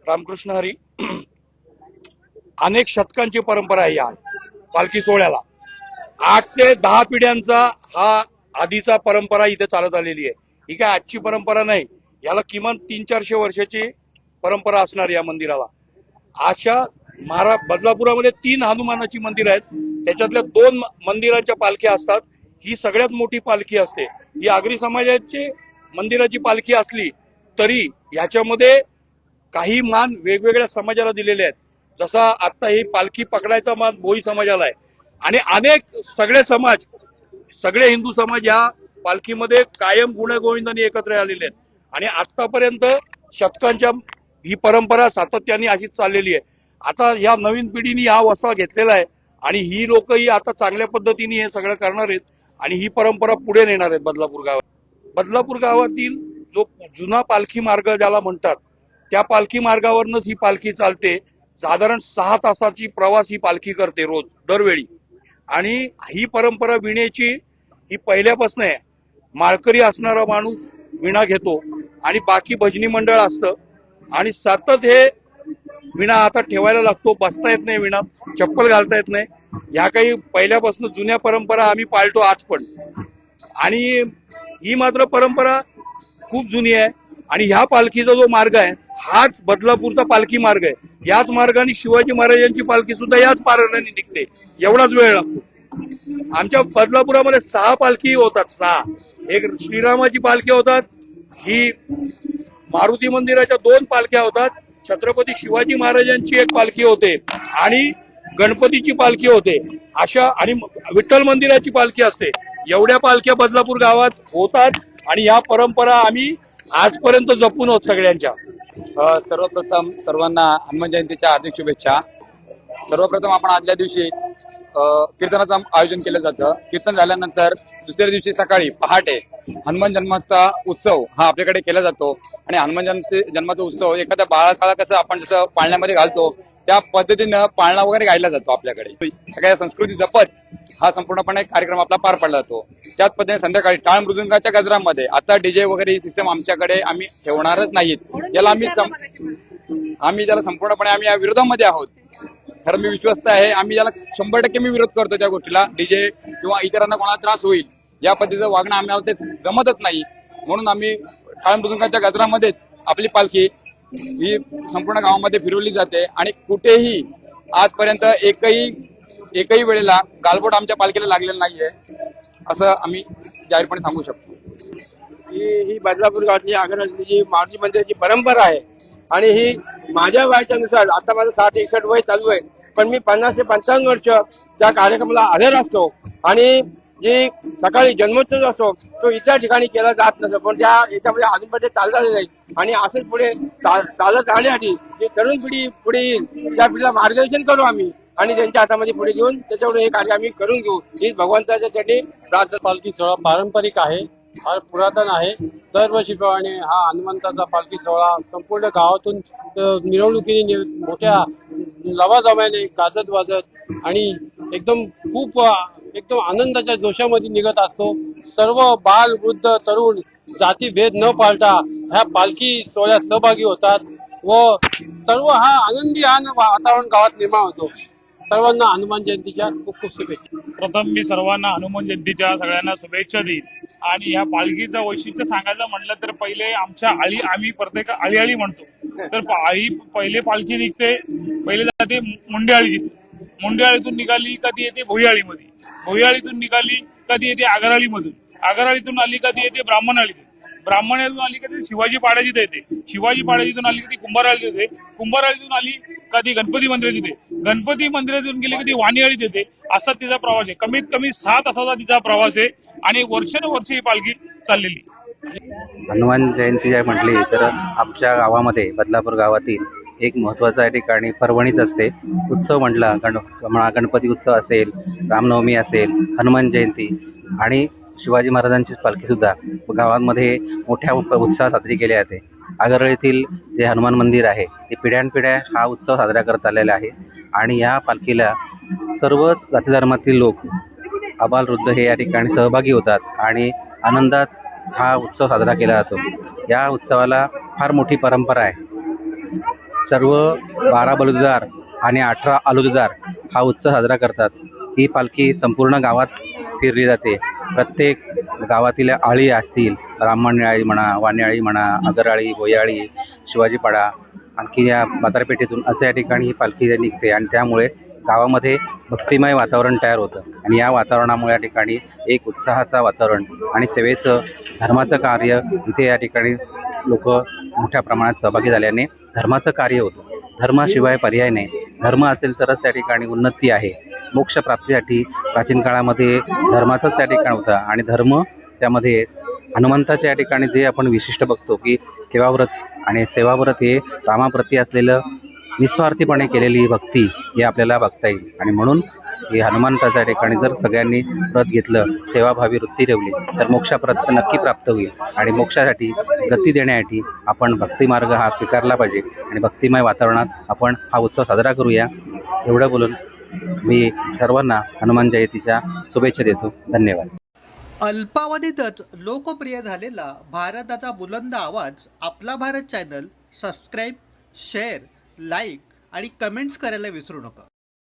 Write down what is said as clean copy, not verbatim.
रामकृष्ण हरी. अनेक शतकांची परंपरा आहे या पालखी सोहळ्याला. 8 ते 10 पिढ्यांचा हा आधीचा परंपरा इथे चालत आलेली आहे. ही काय आजची परंपरा नाही, याला किमान 300-400 वर्षाची परंपरा असणार या मंदिराला. अशा बदलापुरामध्ये 3 हनुमानाची मंदिर आहेत, त्याच्यातल्या 2 मंदिरांच्या पालख्या असतात. ही सगळ्यात मोठी पालखी असते. ही आगरी समाजाची मंदिराची पालखी असली तरी ह्याच्यामध्ये काही मान वेगवेगळ्या समाजाला दिलेले आहेत. जसा आता ही पालखी पकडायचा मान भोई समाजाला आहे आणि अनेक सगळे हिंदू समाज या पालखीमध्ये कायम गुण्यागोविंदाने एकत्र आलेले आहेत आणि आतापर्यंत शतकांच्या ही परंपरा सातत्याने अशीच चाललेली आहे. आता या नवीन पिढीने हा वसा घेतलेला आहे आणि ही लोकही आता चांगल्या पद्धतीने हे सगळं करणार आहेत आणि ही परंपरा पुढे नेणार आहेत. बदलापूर गावातील जो जुना पालखी मार्ग ज्याला म्हणतात त्या पालखी मार्गावरनच ही पालखी चालते. साधारण 6 तासाची प्रवास ही पालखी करते रोज दरवेळी. आणि ही परंपरा विण्याची ही पहिल्यापासून आहे. माळकरी असणारा माणूस विणा घेतो आणि बाकी भजनी मंडळ असतं आणि सतत हे विणा हातात ठेवायला लागतो. बसता येत नाही, विणा चप्पल घालता येत नाही. ह्या काही पहिल्यापासून जुन्या परंपरा आम्ही पाळतो आज पण. आणि ही मात्र परंपरा खूप जुनी आहे आणि ह्या पालखीचा जो मार्ग आहे हाच बदलापूरचा पालखी मार्ग आहे. याच मार्गाने शिवाजी महाराजांची पालखी सुद्धा याच मार्गाने निघते. एवढाच वेळ लागतो. आमच्या बदलापुरामध्ये 6 पालखी होतात. 6 एक श्रीरामाची पालखी होतात, ही मारुती मंदिराच्या 2 पालख्या होतात, छत्रपती शिवाजी महाराजांची एक पालखी होते आणि गणपतीची पालखी होते अशा, आणि विठ्ठल मंदिराची पालखी असते. एवढ्या पालख्या बदलापूर गावात होतात आणि या परंपरा आम्ही आजपर्यंत जपून आहोत सगळ्यांच्या. सर्वप्रथम सर्वांना हनुमान जयंतीच्या हार्दिक शुभेच्छा. सर्वप्रथम आपण आदल्या दिवशी कीर्तनाचं आयोजन केलं जातं. कीर्तन झाल्यानंतर दुसऱ्या दिवशी सकाळी पहाटे हनुमान जन्माचा उत्सव हा आपल्याकडे केला जातो आणि हनुमान जन्माचा उत्सव एखाद्या बाळाला कसं आपण जसं पाळण्यामध्ये घालतो त्या पद्धतीनं पाळणा वगैरे गायला जातो आपल्याकडे. सगळ्या संस्कृती जपत हा संपूर्णपणे कार्यक्रम आपला पार पडला जातो. त्याच पद्धतीने संध्याकाळी टाळ मृदुंगाच्या गजरामध्ये आता डीजे वगैरे ही सिस्टम आमच्याकडे आम्ही ठेवणारच नाहीत. याला आम्ही त्याला संपूर्णपणे आम्ही या विरोधामध्ये आहोत. खरं मी विश्वस्त आहे, आम्ही याला 100% मी विरोध करतो त्या गोष्टीला. डीजे किंवा इतरांना कोणाला त्रास होईल या पद्धतीचं वागणं आम्हाला ते जमतच नाही. म्हणून आम्ही टाळ मृदुंगाच्या गजरामध्येच आपली पालखी ही संपूर्ण गावामध्ये फिरवली जाते आणि कुठेही आजपर्यंत एकही वेळेला गालबोट आमच्या पालखीला लागलेला नाहीये असं आम्ही जाहीरपणे सांगू शकतो. ही बदलापूर गावातली आगरवाडीची जी मारुती मंदिराची परंपरा आहे आणि ही माझ्या वयाच्यानुसार आता माझं 60-61 वय चालू आहे, पण मी 50 ते 55 वर्ष त्या कार्यक्रमाला हजर असतो आणि जी सकाळी जन्मोत्सव असतो तो इतर ठिकाणी केला जात नसतो, पण त्या याच्यामध्ये अजूनपर्यंत चालत नाही. आणि असंच पुढे चालत राहण्यासाठी जी तरुण पिढी पुढे येईल त्या पिढीला मार्गदर्शन करू आम्ही आणि त्यांच्या हातामध्ये पुढे घेऊन त्याच्याकडून हे कार्य आम्ही करून घेऊ ही भगवंताच्या साठी प्रार्थना. पालखी सोहळा पारंपरिक आहे, फार पुरातन आहे. दरवर्षीप्रमाणे हा हनुमंताचा पालखी सोहळा संपूर्ण गावातून मिरवणुकीने मोठ्या लवाजम्याने गाजत वाजत आणि एकदम आनंदाच्या जोशामध्ये निघत असतो. सर्व बाल वृद्ध तरुण जाती भेद न पाळता ह्या पालखी सोहळ्यात सहभागी होतात व सर्व हा आनंदी वातावरण गावात निर्माण होतो. सर्वांना हनुमान जयंतीच्या खूप खूप शुभेच्छा. प्रथम मी सर्वांना हनुमान जयंतीच्या सगळ्यांना शुभेच्छा देईन. आणि या पालखीचं वैशिष्ट्य सांगायचं म्हटलं तर पहिले आमच्या आम्ही प्रत्येक आळी म्हणतो, तर पहिले पालखी निघते, पहिले जाते मुंडेआळीतून निघाली कधी येते भोईआळीमध्ये, भोईआळीतून निघाली कधी येते आगराळीमधून, आगराळीतून आली कधी येते ब्राह्मणआळीतून, ब्राह्मणातून आली कधी शिवाजी पाड्याची येते, शिवाजी पाड्यातून आली कधी कुंभारआळीत येते, कुंभारआळीतून आली कधी गणपती मंदिरात येते, गणपती मंदिरातून गेली कधी वाणीआळीत येते. असा तिचा प्रवास आहे. कमीत कमी 6 तासाचा तिचा प्रवास आहे आणि वर्षानुवर्ष ही पालखी चाललेली. हनुमान जयंती जर म्हटली तर आमच्या गावामध्ये बदलापूर गावातील एक महत्त्वाचा ठिकाणी परभणीच असते. उत्सव म्हटला गणपती उत्सव असेल, रामनवमी असेल, हनुमान जयंती आणि शिवाजी महाराजांची पालखी सुद्धा गावांमध्ये मोठ्या उत्साहात साजरी केली जाते. आगरळीतील जे हनुमान मंदिर आहे ते पिढ्यानपिढ्या हा उत्सव साजरा करत आलेला आहे आणि या पालखीला सर्व जाती धर्मातील लोक आबाल वृद्ध हे या ठिकाणी सहभागी होतात आणि आनंदात हा उत्सव साजरा केला जातो. या उत्सवाला फार मोठी परंपरा आहे. सर्व 12 बलुतेदार आणि 18 आलुतेदार हा उत्सव साजरा करतात. ही पालखी संपूर्ण गावात फिरली जाते. प्रत्येक गावातील आळी असतील, ब्राह्मणी म्हणा, वाण्याळी म्हणा, आगराळी, भोयाळी, शिवाजीपाडा, आणखी या बाजारपेठेतून अशा या ठिकाणी ही पालखी निघते आणि त्यामुळे गावामध्ये भक्तिमय वातावरण तयार होतं आणि या वातावरणामुळे या ठिकाणी एक उत्साहाचं वातावरण आणि सेवेचं, धर्माचं कार्य इथे या ठिकाणी लोक मोठ्या प्रमाणात सहभागी झाल्याने धर्माचं कार्य होतं. धर्माशिवाय पर्याय नाही. धर्म असेल तरच त्या ठिकाणी उन्नती आहे. मोक्ष प्राप्तीसाठी प्राचीन काळामध्ये धर्माचंच त्या ठिकाणी होता आणि धर्म त्यामध्ये हनुमंताच्या या ठिकाणी जे आपण विशिष्ट बघतो की सेवाव्रत आणि सेवाव्रत हे रामाप्रती असलेलं निस्वार्थीपणे केलेली भक्ती हे आपल्याला बघता येईल आणि म्हणून हे हनुमंताच्या ठिकाणी जर सगळ्यांनी व्रत घेतलं, सेवाभावी वृत्ती ठेवली तर मोक्षाप्रत नक्की प्राप्त होईल आणि मोक्षासाठी गती देण्यासाठी आपण भक्ती मार्ग हा स्वीकारला पाहिजे आणि भक्तिमय वातावरणात आपण हा उत्सव साजरा करूया. एवढं बोलून मी सर्वांना हनुमान जयंतीच्या शुभेच्छा देतो. धन्यवाद. अल्पावधीतच लोकप्रिय झालेला भारताचा बुलंद आवाज आपला Bharat channel subscribe, share, like आणि कमेंट्स करायला विसरू नका.